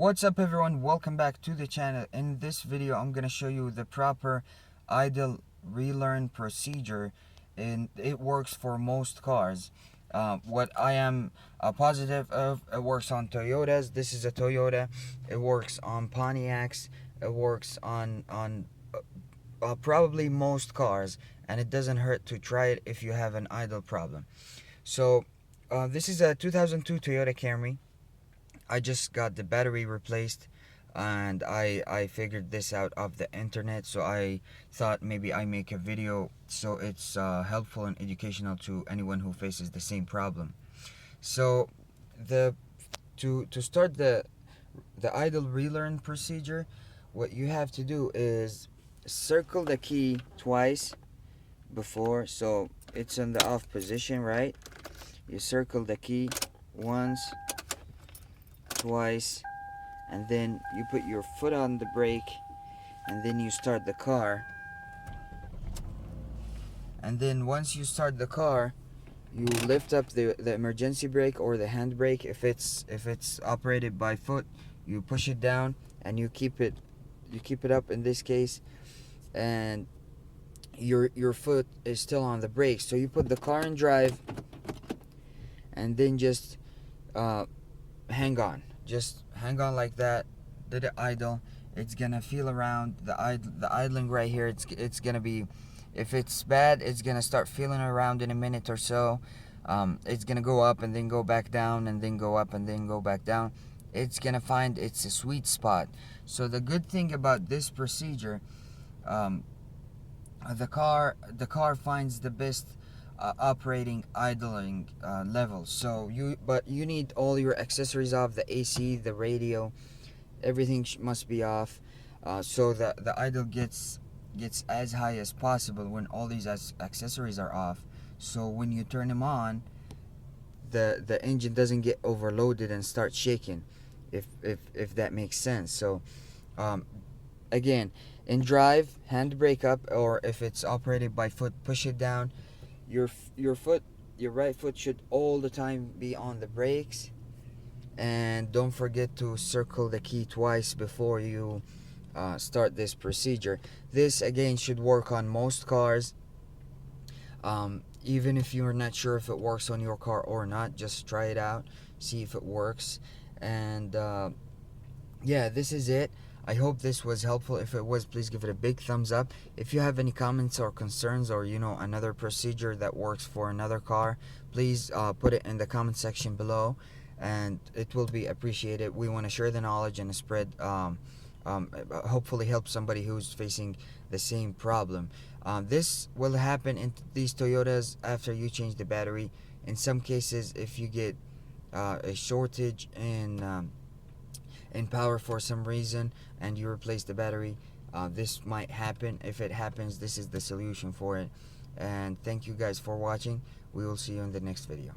What's up everyone, welcome back to the channel. In this video I'm gonna show you the proper idle relearn procedure, and it works for most cars. What I am positive of, it works on Toyotas. This is a Toyota. It works on Pontiacs. It works on probably most cars, and it doesn't hurt to try it if you have an idle problem. So this is a 2002 Toyota Camry. I just got the battery replaced, and I figured this out of the internet, so I thought maybe I make a video so it's helpful and educational to anyone who faces the same problem. So to start the idle relearn procedure, what you have to do is circle the key twice before, so it's in the off position, right? You circle the key once, twice, and then you put your foot on the brake, and then you start the car. And then once you start the car, you lift up the emergency brake or the hand brake. If it's operated by foot, you push it down and you keep it up in this case, and your foot is still on the brake. So you put the car in drive, and then just hang on. Just hang on like that. Did it idle? It's gonna feel around the idling right here. It's gonna be, if it's bad, it's gonna start feeling around in a minute or so. It's gonna go up and then go back down, and then go up and then go back down. It's gonna find it's a sweet spot. So the good thing about this procedure, the car finds the best operating idling level. So you need all your accessories off, the AC, the radio, everything must be off, so that the idle gets as high as possible when all these accessories are off. So when you turn them on, the engine doesn't get overloaded and start shaking, if that makes sense. So again, in drive, hand brake up, or if it's operated by foot, push it down. Your right foot should all the time be on the brakes, and don't forget to circle the key twice before you start this procedure. This again should work on most cars. Even if you're not sure if it works on your car or not, just try it out, see if it works. And yeah, this is it. I hope this was helpful. If it was, please give it a big thumbs up. If you have any comments or concerns, or another procedure that works for another car, please put it in the comment section below, and it will be appreciated. We want to share the knowledge and spread, hopefully help somebody who's facing the same problem. This will happen in these Toyotas after you change the battery. In some cases, if you get a shortage in power for some reason and you replace the battery, this might happen. If it happens, this is the solution for it. And thank you guys for watching. We will see you in the next video.